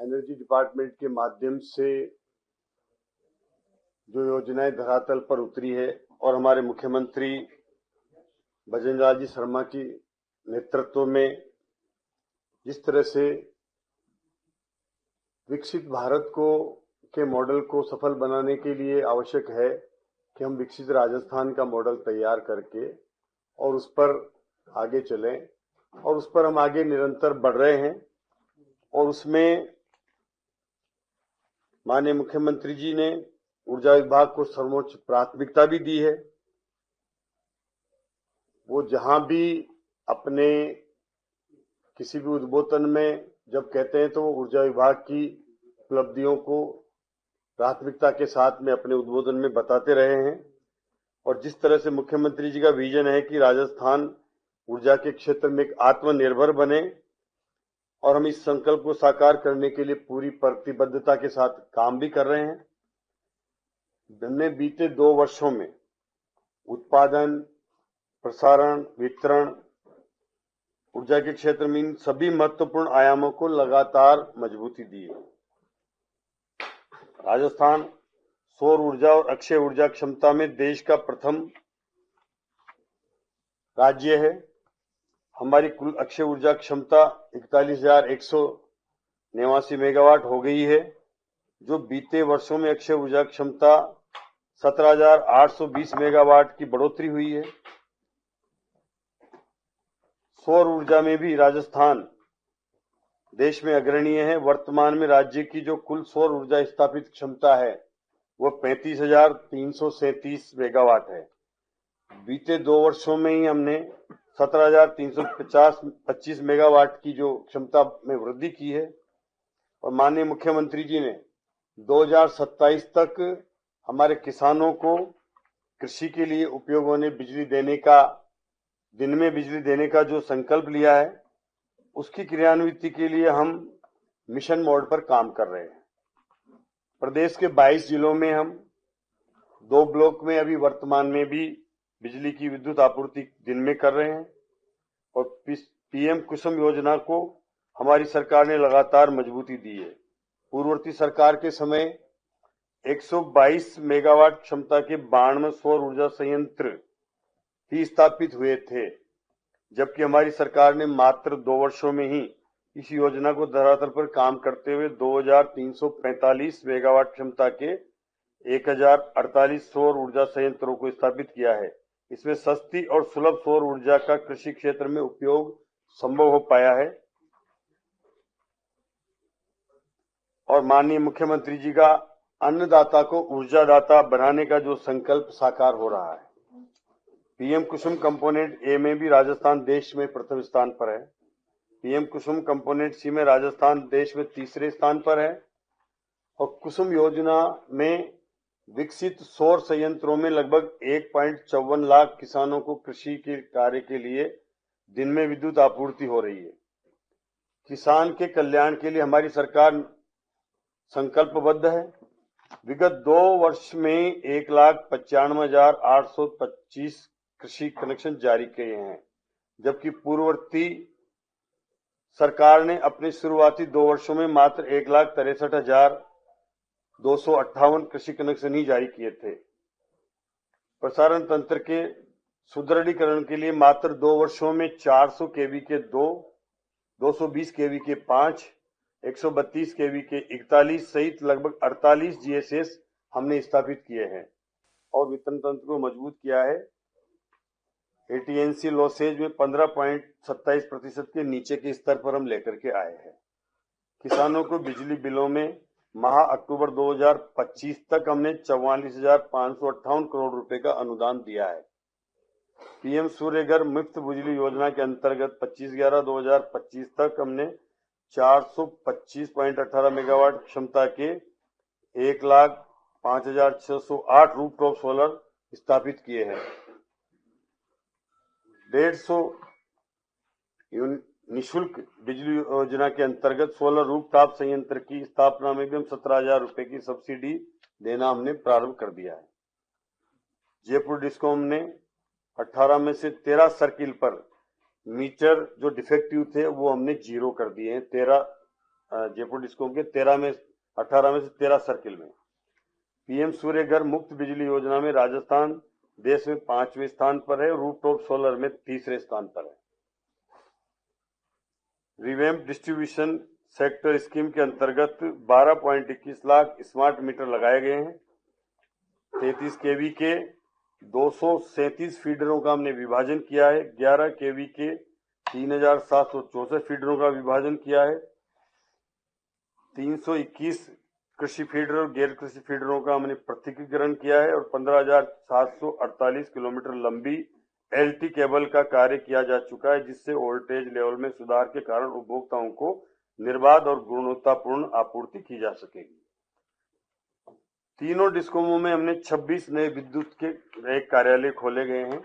Energy department के माध्यम से जो योजनाएं धरातल पर उतरी है और हमारे मुख्यमंत्री भजनलाल जी शर्मा की नेतृत्व में जिस तरह से विकसित भारत के मॉडल को सफल बनाने के लिए आवश्यक है कि हम विकसित राजस्थान का मॉडल तैयार करके और उस पर आगे चलें और उस पर हम आगे निरंतर बढ़ रहे हैं। और उसमें माननीय मुख्यमंत्री जी ने ऊर्जा विभाग को सर्वोच्च प्राथमिकता भी दी है। वो जहां भी अपने किसी भी उद्बोधन में जब कहते हैं तो वो ऊर्जा विभाग की उपलब्धियों को प्राथमिकता के साथ में अपने उद्बोधन में बताते रहे हैं। और जिस तरह से मुख्यमंत्री जी का विजन है कि राजस्थान ऊर्जा के क्षेत्र में एक आत्मनिर्भर बने और हम इस संकल्प को साकार करने के लिए पूरी प्रतिबद्धता के साथ काम भी कर रहे हैं। हमने बीते 2 वर्षों में उत्पादन, प्रसारण, वितरण, ऊर्जा के क्षेत्र में इन सभी महत्वपूर्ण आयामों को लगातार मजबूती दी है। राजस्थान सौर ऊर्जा और अक्षय ऊर्जा क्षमता में देश का प्रथम राज्य है। हमारी कुल अक्षय ऊर्जा क्षमता 41,189 मेगावाट हो गई है, जो बीते वर्षों में अक्षय ऊर्जा क्षमता 17,820 मेगावाट की बढ़ोतरी हुई है। सौर ऊर्जा में भी राजस्थान देश में अग्रणीय है। वर्तमान में राज्य की जो कुल सौर ऊर्जा स्थापित क्षमता है वो 35,337 मेगावाट है। बीते 2 वर्षों में ही हमने 17,325 मेगावाट की जो क्षमता में वृद्धि की है। और माननीय मुख्यमंत्री जी ने 2027 तक हमारे किसानों को कृषि के लिए उपयोग होने दिन में बिजली देने का जो संकल्प लिया है, उसकी क्रियान्विति के लिए हम मिशन मोड पर काम कर रहे हैं। प्रदेश के 22 जिलों में हम 2 ब्लॉक में अभी वर्तमान में भी बिजली की विद्युत आपूर्ति दिन में कर रहे हैं। और पीएम कुसुम योजना को हमारी सरकार ने लगातार मजबूती दी है। पूर्ववर्ती सरकार के समय 122 मेगावाट क्षमता के 92 सौर ऊर्जा संयंत्र ही स्थापित हुए थे, जबकि हमारी सरकार ने मात्र 2 वर्षों में ही इस योजना को धरातल पर काम करते हुए 2,345 मेगावाट क्षमता के 1,048 सौर ऊर्जा संयंत्रों को स्थापित किया है। इसमें सस्ती और सुलभ सौर ऊर्जा का कृषि क्षेत्र में उपयोग संभव हो पाया है। और माननीय मुख्यमंत्री जी का अन्नदाता को ऊर्जादाता बनाने का जो संकल्प साकार हो रहा है। पीएम कुसुम कंपोनेंट ए में भी राजस्थान देश में प्रथम स्थान पर है। पीएम कुसुम कंपोनेंट सी में राजस्थान देश में तीसरे स्थान पर है। और कुसुम योजना में विकसित सौर संयंत्रों में लगभग 1.54 लाख किसानों को कृषि के कार्य के लिए दिन में विद्युत आपूर्ति हो रही है। किसान के कल्याण के लिए हमारी सरकार संकल्पबद्ध है। विगत 2 वर्ष में 1,95,825 कृषि कनेक्शन जारी किए हैं, जबकि पूर्ववर्ती सरकार ने अपने शुरुआती 2 वर्षों में मात्र 1,63,258 कृषि कनेक्शन ही जारी किए थे। प्रसारण तंत्र के सुदृढ़ीकरण के लिए मात्र 2 वर्षों में 400 केवी के 2, 220 केवी के 5, 132 केवी के 41 सहित लगभग 48 जीएसएस हमने स्थापित किए हैं और वितरण तंत्र को मजबूत किया है। एटीएनसी लॉसेज में 15.27% के नीचे के स्तर पर हम लेकर के आए हैं। किसानों को बिजली बिलों में माह अक्टूबर 2025 तक हमने 44,558 करोड़ रुपए का अनुदान दिया है। पीएम सूर्यघर मुफ्त बिजली योजना के अंतर्गत 25/11/2025 तक हमने 425.18 मेगावाट क्षमता के 1,05,608 रूफटॉप सोलर स्थापित किए हैं। 150 निःशुल्क बिजली योजना के अंतर्गत सोलर रूफटॉप संयंत्र की स्थापना में भी हम 17,000 रुपए की सब्सिडी देना हमने प्रारंभ कर दिया है। जयपुर डिस्कॉम ने 18 में से 13 सर्किल पर मीटर जो डिफेक्टिव थे वो हमने 0 कर दिए हैं। 13 जयपुर डिस्कॉम के 18 में से 13 सर्किल में। पीएम सूर्य घर मुफ्त बिजली योजना में राजस्थान देश में 5वें स्थान पर है और रूफटॉप सोलर में 3रे स्थान पर है। रिवैम्प डिस्ट्रीब्यूशन सेक्टर स्कीम के अंतर्गत 12.21 लाख स्मार्ट मीटर लगाए गए हैं। 33 केवी के 237 फीडरों का हमने विभाजन किया है। 11 केवी के 3764 फीडरों का विभाजन किया है। 321 कृषि फीडर और गैर कृषि फीडरों का हमने पृथकीकरण किया है और 15,748 किलोमीटर लंबी एलटी केबल का कार्य किया जा चुका है, जिससे वोल्टेज लेवल में सुधार के कारण उपभोक्ताओं को निर्बाध और गुणवत्तापूर्ण आपूर्ति की जा सकेगी। तीनों डिस्कोमों में हमने 26 नए विद्युत के नए कार्यालय खोले गए हैं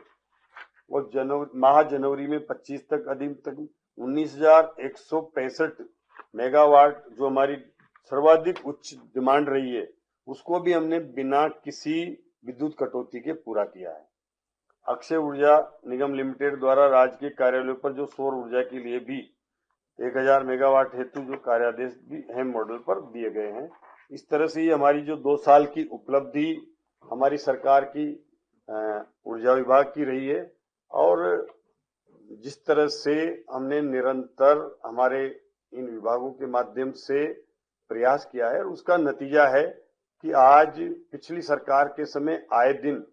और जनवरी में 25 तक अधिकतम 19,165 मेगावाट जो हमारी सर्वाधिक उच्च डिमांड रही है, उसको भी हमने बिना किसी विद्युत कटौती के पूरा किया है। अक्षय ऊर्जा निगम लिमिटेड द्वारा राज्य के कार्यालयों पर जो सौर ऊर्जा के लिए भी 1000 मेगावाट हेतु जो कार्यादेश भी हेम मॉडल पर दिए गए हैं। इस तरह से ये हमारी जो 2 साल की उपलब्धि हमारी सरकार की ऊर्जा विभाग की रही है और जिस तरह से हमने निरंतर हमारे इन विभागों के माध्यम से प्रयास किया है, उसका नतीजा है कि आज पिछली सरकार के समय आए दिन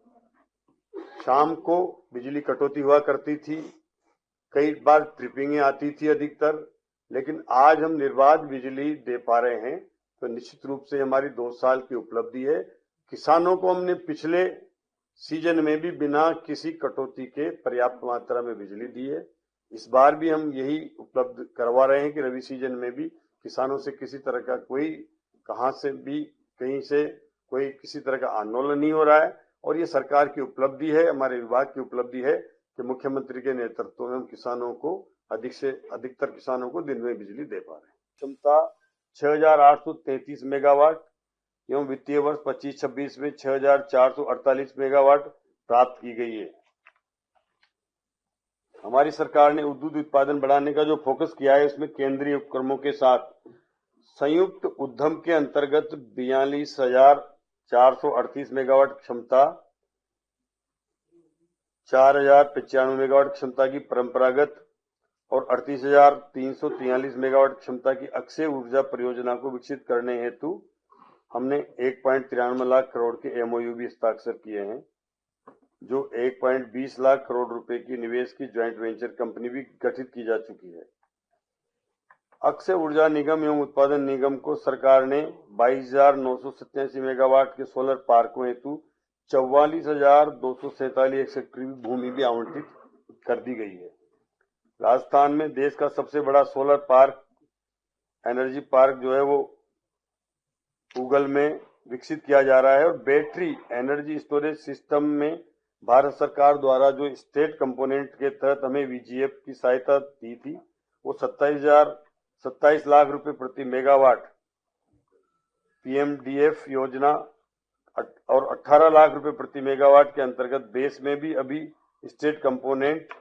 शाम को बिजली कटौती हुआ करती थी, कई बार ट्रिपिंगें आती थी अधिकतर, लेकिन आज हम निर्बाध बिजली दे पा रहे हैं। तो निश्चित रूप से हमारी 2 साल की उपलब्धि है। किसानों को हमने पिछले सीजन में भी बिना किसी कटौती के पर्याप्त मात्रा में बिजली दी है। इस बार भी हम यही उपलब्ध करवा रहे हैं कि रबी सीजन में भी किसानों से किसी तरह का कोई कहीं से कोई किसी तरह का आंदोलन नहीं हो रहा है और ये सरकार की उपलब्धि है, हमारे विभाग की उपलब्धि है कि मुख्यमंत्री के नेतृत्व में हम किसानों को अधिक से अधिकतर किसानों को दिन में बिजली दे पा रहे हैं। क्षमता 6,833 मेगावाट एवं वित्तीय वर्ष 25-26 में 6,448 मेगावाट प्राप्त की गई है। हमारी सरकार ने विद्युत उत्पादन बढ़ाने का जो फोकस किया है, उसमें केंद्रीय उपक्रमों के साथ संयुक्त उद्यम के अंतर्गत 42,438 मेगावाट क्षमता, 4,095 मेगावाट क्षमता की परंपरागत और 38,343 मेगावाट क्षमता की अक्षय ऊर्जा परियोजना को विकसित करने हेतु हमने 1.93 लाख करोड़ के एमओयू भी हस्ताक्षर किए हैं, जो 1.20 लाख करोड़ रुपए की निवेश की ज्वाइंट वेंचर कंपनी भी गठित की जा चुकी है। अक्षय ऊर्जा निगम एवं उत्पादन निगम को सरकार ने 22,987 मेगावाट के सोलर पार्कों हेतु 44,247 हेक्टेयर भूमि भी आवंटित कर दी गई है। राजस्थान में देश का सबसे बड़ा सोलर पार्क एनर्जी पार्क जो है वो गूगल में विकसित किया जा रहा है और बैटरी एनर्जी स्टोरेज सिस्टम में भारत सरकार द्वारा जो स्टेट कंपोनेंट के तहत हमें वीजीएफ की सहायता दी थी, वो 27 लाख रुपए प्रति मेगावाट पीएमडीएफ योजना और 18 लाख रुपए प्रति मेगावाट के अंतर्गत बेस में भी अभी स्टेट कंपोनेंट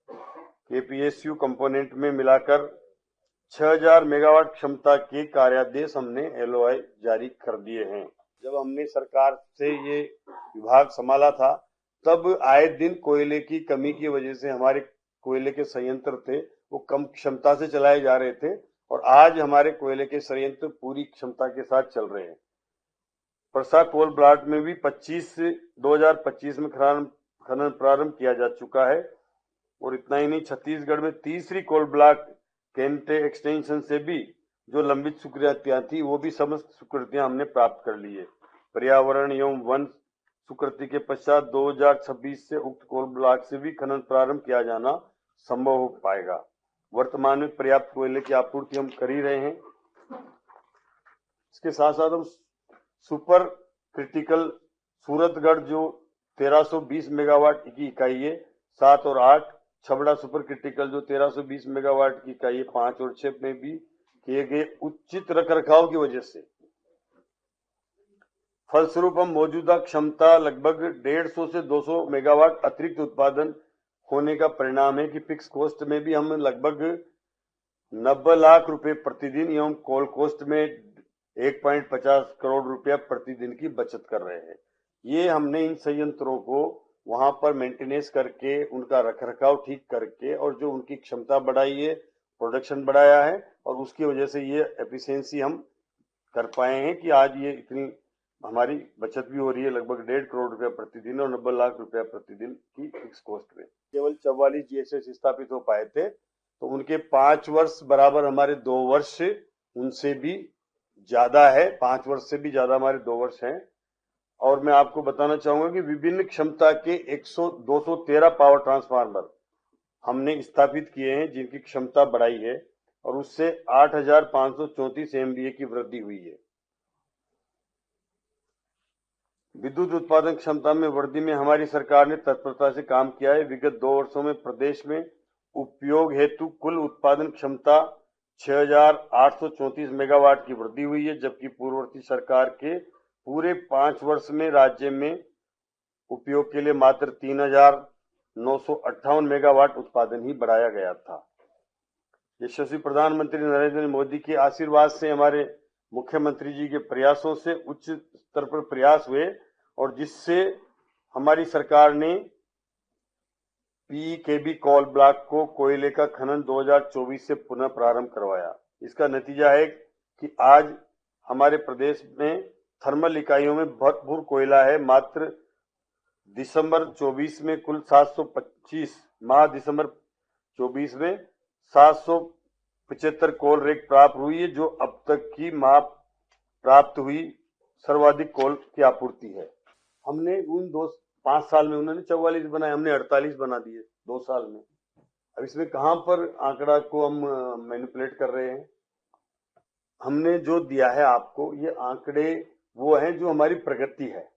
केपीएसयू कंपोनेंट में मिलाकर 6,000 मेगावाट क्षमता के कार्यादेश हमने एलओआई जारी कर दिए हैं। जब हमने सरकार से ये विभाग संभाला था, तब आए दिन कोयले की कमी की वजह से हमारे कोयले के संयंत्र थे वो कम क्षमता से चलाए जा रहे थे और आज हमारे कोयले के संयंत्र पूरी क्षमता के साथ चल रहे हैं। परसा कोल ब्लॉक में भी 2025 में खनन प्रारंभ किया जा चुका है और इतना ही नहीं, छत्तीसगढ़ में तीसरी कोल ब्लॉक केंटे एक्सटेंशन से भी जो लंबित स्वीकृतियां थी वो भी समस्त स्वीकृतियां हमने प्राप्त कर ली है। पर्यावरण एवं वन स्वीकृति के पश्चात 2026 से उक्त कोल ब्लॉक से भी खनन प्रारंभ किया जाना संभव हो पाएगा। वर्तमान में पर्याप्त कोयले की आपूर्ति हम कर ही रहे हैं। इसके साथ साथ हम सुपर क्रिटिकल सूरतगढ़ जो 1320 मेगावाट की इकाई है 7 और 8, छबड़ा सुपर क्रिटिकल जो 1320 मेगावाट की इकाई है 5 और 6 में भी किए गए उचित रखरखाव की वजह से फलस्वरूप हम मौजूदा क्षमता लगभग 150 से 200 मेगावाट अतिरिक्त उत्पादन होने का परिणाम है कि फिक्स कॉस्ट में भी हम लगभग 90 लाख रुपए प्रतिदिन एवं कोल कोस्ट में 1.50 करोड़ रुपया प्रतिदिन की बचत कर रहे हैं। ये हमने इन संयंत्रों को वहां पर मेंटेनेंस करके, उनका रखरखाव ठीक करके और जो उनकी क्षमता बढ़ाई है, प्रोडक्शन बढ़ाया है और उसकी वजह से ये एफिशिएंसी हम कर पाए हैं कि आज ये इतनी हमारी बचत भी हो रही है, लगभग 1.5 करोड़ रुपया प्रतिदिन और 90 लाख रुपया प्रतिदिन की फिक्स कॉस्ट में। केवल 44 जीएसएस स्थापित हो पाए थे, तो उनके 5 वर्ष बराबर हमारे 2 वर्ष उनसे भी ज्यादा है, 5 वर्ष से भी ज्यादा हमारे 2 वर्ष हैं। और मैं आपको बताना चाहूंगा कि विभिन्न क्षमता के 213 पावर ट्रांसफार्मर हमने स्थापित किए हैं, जिनकी क्षमता बढ़ाई है और उससे 8,534 एमवीए की वृद्धि हुई है। विद्युत उत्पादन क्षमता में वृद्धि में हमारी सरकार ने तत्परता से काम किया है। विगत 2 वर्षों में प्रदेश में उपयोग हेतु कुल उत्पादन क्षमता 6,834 मेगावाट की वृद्धि हुई है, जबकि पूर्ववर्ती सरकार के पूरे 5 वर्ष में राज्य में उपयोग के लिए मात्र 3,958 मेगावाट उत्पादन ही बढ़ाया गया था। यशस्वी प्रधानमंत्री नरेंद्र मोदी के आशीर्वाद से, हमारे मुख्यमंत्री जी के प्रयासों से उच्च स्तर पर प्रयास हुए और जिससे हमारी सरकार ने पीकेबी कोल ब्लॉक को कोयले का खनन 2024 से पुनः प्रारंभ करवाया। इसका नतीजा है कि आज हमारे प्रदेश में थर्मल इकाइयों में भरपूर कोयला है। मात्र दिसंबर 24 में कुल 725 माह दिसंबर 24 में 775 कोल रेक प्राप्त हुई है, जो अब तक की माह प्राप्त हुई सर्वाधिक कोल की आपूर्ति है। हमने उन 5 साल में, उन्होंने 44 बनाए, हमने 48 बना दिए 2 साल में। अब इसमें कहां पर आंकड़ा को हम मैनिपुलेट कर रहे हैं? हमने जो दिया है आपको, ये आंकड़े वो हैं जो हमारी प्रगति है।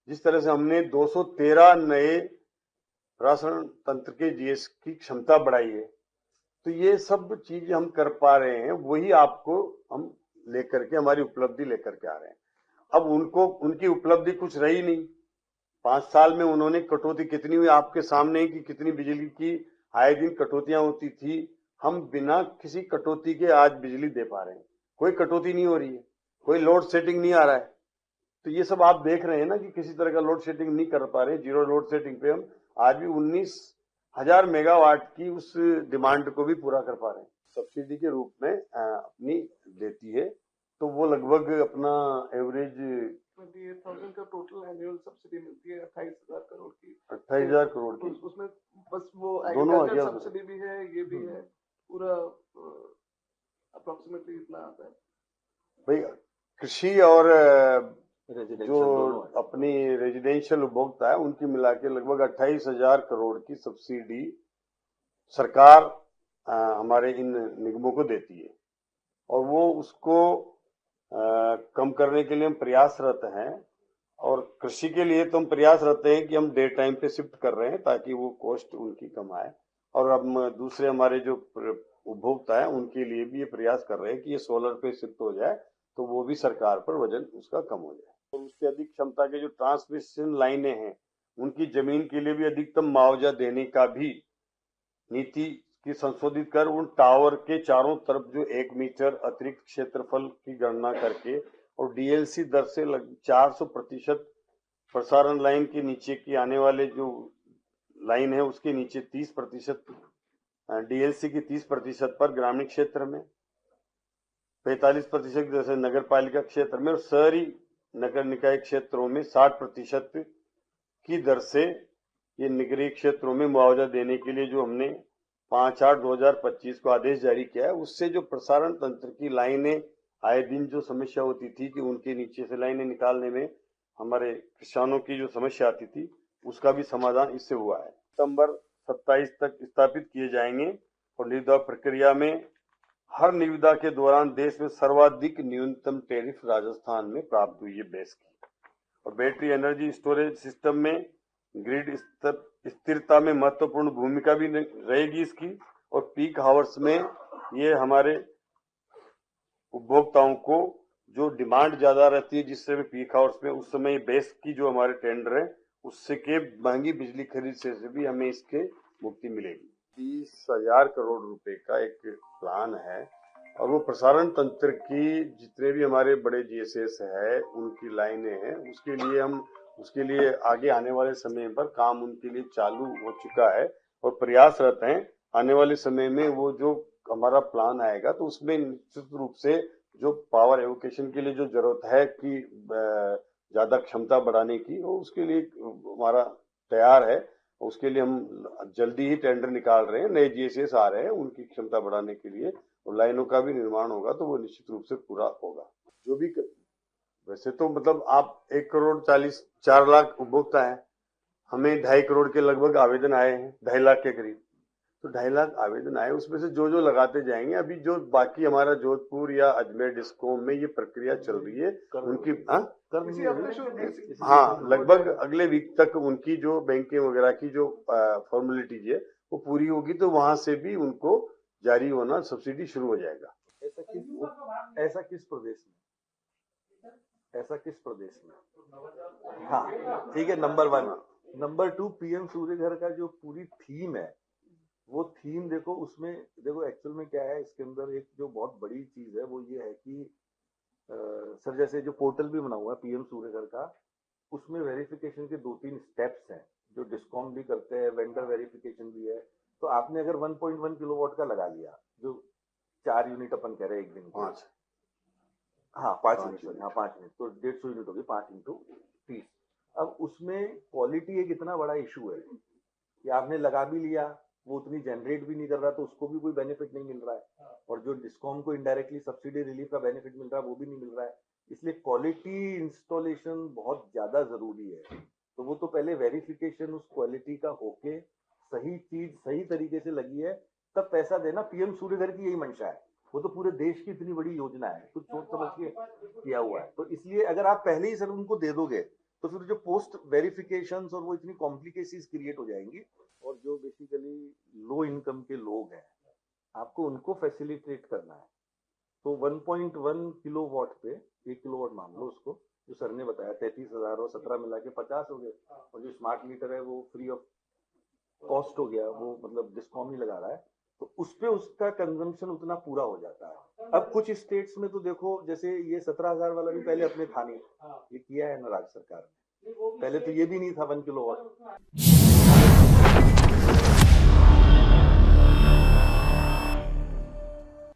जिस तरह से हमने 213 नए राशन तंत्र के जीएस की क्षमता बढ़ाई है, तो ये सब चीज हम कर पा रहे हैं, वही आपको हम लेकर के, हमारी उपलब्धि लेकर के आ रहे हैं। अब उनकी उपलब्धि कुछ रही नहीं। 5 साल में उन्होंने कटौती कितनी हुई आपके सामने है कि कितनी बिजली की आए दिन कटौतियां होती थी। हम बिना किसी कटौती के आज बिजली दे पा रहे हैं, कोई कटौती नहीं हो रही है, कोई लोड सेटिंग नहीं आ रहा है। तो ये सब आप देख रहे हैं ना कि किसी तरह का लोड सेटिंग नहीं कर पा रहे। जीरो लोड सेटिंग पे हम आज भी 19,000 मेगावाट की उस डिमांड को भी पूरा कर पा रहे हैं। सब्सिडी के रूप में अपनी देती है, तो वो लगभग अपना एवरेज 28,000 का टोटल एनुअल सब्सिडी मिलती है, 28,000 करोड़ की। 28,000 करोड़ की उसमें बस वो दोनों एग्रीकल्चर सब्सिडी भी है, ये भी है, पूरा अप्रोक्सीमेटली इतना आता है। भाई कृषि और जो अपनी रेजिडेंशियल उपभोक्ता है, उनकी मिला के लगभग 28,000 करोड़ की सब्सिडी सरकार हमारे इन निगमों को देती है और वो उसको कम करने के लिए हम प्रयासरत हैं। और कृषि के लिए तो हम प्रयासरत हैं कि हम डे टाइम पे शिफ्ट कर रहे हैं ताकि वो कॉस्ट उनकी कम आए। और अब दूसरे हमारे जो उपभोक्ता है, उनके लिए भी ये प्रयास कर रहे हैं कि ये सोलर पे शिफ्ट हो जाए, तो वो भी सरकार पर वजन उसका कम हो जाए। और उससे अधिक क्षमता के जो ट्रांसमिशन लाइनें हैं, उनकी जमीन के लिए भी अधिकतम मुआवजा देने का भी नीति की संशोधित कर उन टावर के चारों तरफ जो 1 मीटर अतिरिक्त क्षेत्रफल की गणना करके और डीएलसी दर से 400% प्रसारण लाइन के नीचे की आने वाले जो लाइन है, उसके नीचे 30% डीएलसी की 30% पर ग्रामीण क्षेत्र में, 45% जैसे नगर पालिका क्षेत्र में और शहरी नगर निकाय क्षेत्रों में 60% की दर से ये नगरीय क्षेत्रों में मुआवजा देने के लिए जो हमने 5/8/2025 को आदेश जारी किया है, उससे जो प्रसारण तंत्र की लाइनें आए दिन जो समस्या होती थी कि उनके नीचे से लाइनें निकालने में हमारे किसानों की जो समस्या आती थी, उसका भी समाधान इससे हुआ है। सितंबर 27 तक स्थापित किए जाएंगे और निविदा प्रक्रिया में हर निविदा के दौरान देश में सर्वाधिक न्यूनतम टैरिफ राजस्थान में प्राप्त हुई है बेस की। और बैटरी एनर्जी स्टोरेज सिस्टम में ग्रिड स्थिरता में महत्वपूर्ण भूमिका भी रहेगी इसकी। और पीक हावर्स में ये हमारे उपभोक्ताओं को जो डिमांड ज्यादा रहती है, जिससे पीक हावर्स में उस समय बेस की जो हमारे टेंडर है, उससे के महंगी बिजली खरीद से भी हमें इसके मुक्ति मिलेगी। 30,000 करोड़ रुपए का एक प्लान है और वो प्रसारण तंत्र की जितने भी हमारे बड़े जीएसएस है उनकी लाइनें हैं उसके लिए आगे आने वाले समय पर काम उनके लिए चालू हो चुका है और प्रयासरत हैं। आने वाले समय में वो जो हमारा प्लान आएगा तो उसमें निश्चित रूप से जो पावर एवोकेशन के लिए जो जरूरत है कि ज्यादा क्षमता बढ़ाने की वो उसके लिए हमारा तैयार है। उसके लिए हम जल्दी ही टेंडर निकाल रहे हैं, नए जीएसएस आ रहे हैं उनकी क्षमता बढ़ाने के लिए और लाइनों का भी निर्माण होगा तो वो निश्चित रूप से पूरा होगा। जो भी वैसे तो मतलब आप 1,40,4 लाख उपभोक्ता है, हमें 2.5 करोड़ के लगभग आवेदन आए हैं, 2.5 लाख के करीब। तो 2.5 लाख आवेदन आए उसमें से जो लगाते जाएंगे। अभी जो बाकी हमारा जोधपुर या अजमेर डिस्कॉम में ये प्रक्रिया चल रही है उनकी लगभग अगले वीक तक उनकी जो बैंकिंग वगैरह की जो फॉर्मेलिटीज है वो पूरी होगी तो वहां से भी उनको जारी होना सब्सिडी शुरू हो जाएगा। ऐसा किस प्रदेश में? हाँ ठीक है, नंबर 1। नंबर 2, पीएम सूर्य घर का जो पूरी थीम है वो थीम देखो, उसमें देखो एक्चुअल में क्या है, इसके अंदर एक जो बहुत बड़ी चीज है वो ये है कि सर जैसे जो पोर्टल भी बना हुआ है पीएम सूर्य घर का, उसमें वेरिफिकेशन के 2-3 स्टेप्स हैं जो डिस्कॉम भी करते हैं, वेंडर वेरिफिकेशन भी है। तो आपने अगर 1.1 किलोवाट का लगा लिया, जो 4 यूनिट अपन कह रहे हैं एक दिन के, 5 यूनिट, 5 यूनिट तो 150 यूनिट होगी, 5 × 30। अब उसमें क्वालिटी एक इतना बड़ा इशू है कि आपने लगा भी लिया, वो उतनी जनरेट भी नहीं कर रहा तो उसको भी कोई बेनिफिट नहीं मिल रहा है, और जो डिस्कॉम को इनडायरेक्टली सब्सिडी रिलीफ का बेनिफिट मिल रहा है वो भी नहीं मिल रहा है। इसलिए क्वालिटी इंस्टॉलेशन बहुत ज्यादा जरूरी है। तो वो तो पहले वेरिफिकेशन उस क्वालिटी का होके सही चीज सही तरीके से लगी है तब पैसा देना। पीएम सूर्य घर की यही मंशा है, वो तो पूरे देश की इतनी बड़ी योजना है, कुछ सोच समझ के किया हुआ है। तो इसलिए अगर आप पहले ही सर उनको दे दोगे तो फिर जो पोस्ट वेरिफिकेशंस और वो इतनी कॉम्प्लिकेशंस क्रिएट हो जाएंगी, और जो बेसिकली लो इनकम के लोग हैं आपको उनको फैसिलिटेट करना है। तो 1.1 किलोवाट पे 1 किलोवाट मान लो उसको, जो सर ने बताया 33,000 और 17 मिला के 50 हो गए, और जो स्मार्ट मीटर है वो फ्री ऑफ कॉस्ट हो गया, वो मतलब डिस्कॉम ही लगा रहा है, तो उस पे उसका कंजम्पशन उतना पूरा हो जाता है। अब कुछ स्टेट्स में तो देखो, जैसे ये 17,000 वाला भी पहले अपने था नहीं, ये किया है ना राज्य सरकार ने, पहले तो ये भी नहीं था 1 किलोवाट।